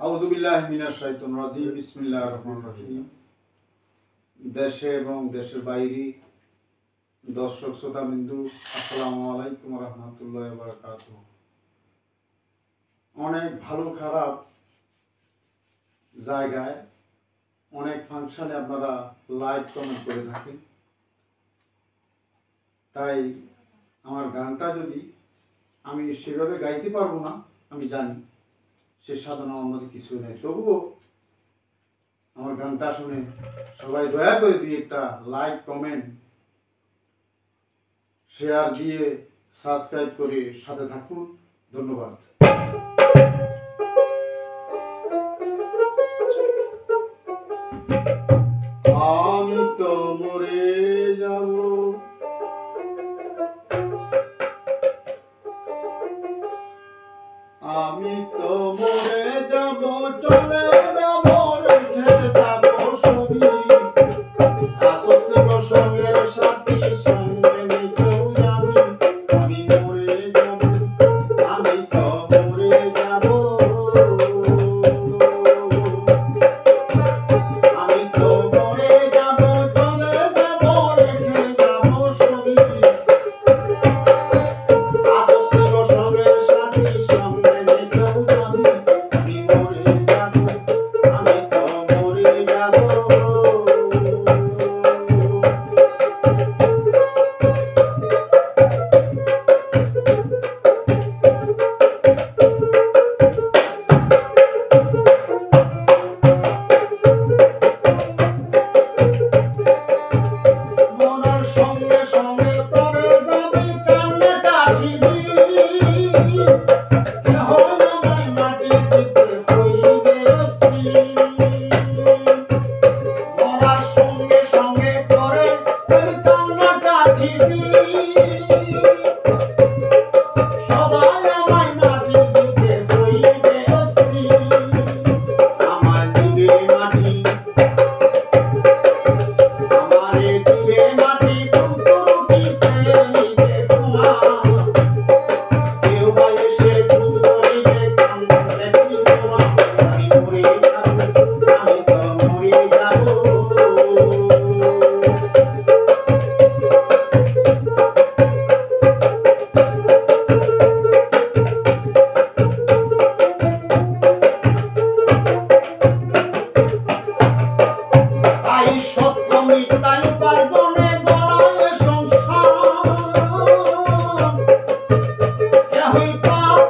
আউযু বিল্লাহি মিনাশ শাইতানির রাজিম বিসমিল্লাহির রহমানির রহিম। দেশে এবং দেশের বাইরে দর্শক শ্রোতাবিন্দু, আসসালামু আলাইকুম ওয়া রাহমাতুল্লাহি ওয়া বারাকাতুহু। অনেক ভালো খারাপ জায়গায় অনেক ফাংশনে আপনারা লাইক কমেন্ট করে থাকেন। তাই আমার গানটা যদি আমি সেভাবে গাইতে পারবো না, আমি জানি সে সাধনা আমার মাঝে কিছুই নেই, তবুও আমার গানটা শুনে সবাই দয়া করে দিয়ে একটা লাইক কমেন্ট শেয়ার দিয়ে সাবস্ক্রাইব করে সাথে থাকুন। ধন্যবাদ। আমি তো মরে যাব, আমি তো মরে যাব, চলে যাব, রেখে যাব ছবি, আসতে সঙ্গের সাথী সঙ্গে নেই কেউ জানি। আমি মরে যাব, আমি তো মরে যাব, আমি তো মরে যাব, চলে যাব, রেখে যাব ছবি, আসতে সঙ্গের সাথী সঙ্গে নেই কেউ জানি। আমি মরে যাব, আমি তো মরে যাব। মরার সঙ্গে সঙ্গে পরে যাবে কান্নাকাটি, কেহ আমায় মাটি দিতে হইবে অস্থির। মরার সঙ্গে সঙ্গে পরে যাবে কান্নাকাটি, সবাই আমায় মাটি দিতে হইবে অস্থির। আমায় দিবে মাটি, আমারে দিবে মাটি, ফুলতুরুটিতে নিবে ধোঁয়া, কেউ বা এসে খোঁজ করিবে কান্দে কি জমা। আমি মরে যাব, আমি তো মরে যাব। তাই সত্য মিথ্যার উপার্জনে গড়ায় সংসার, কেহই পাপ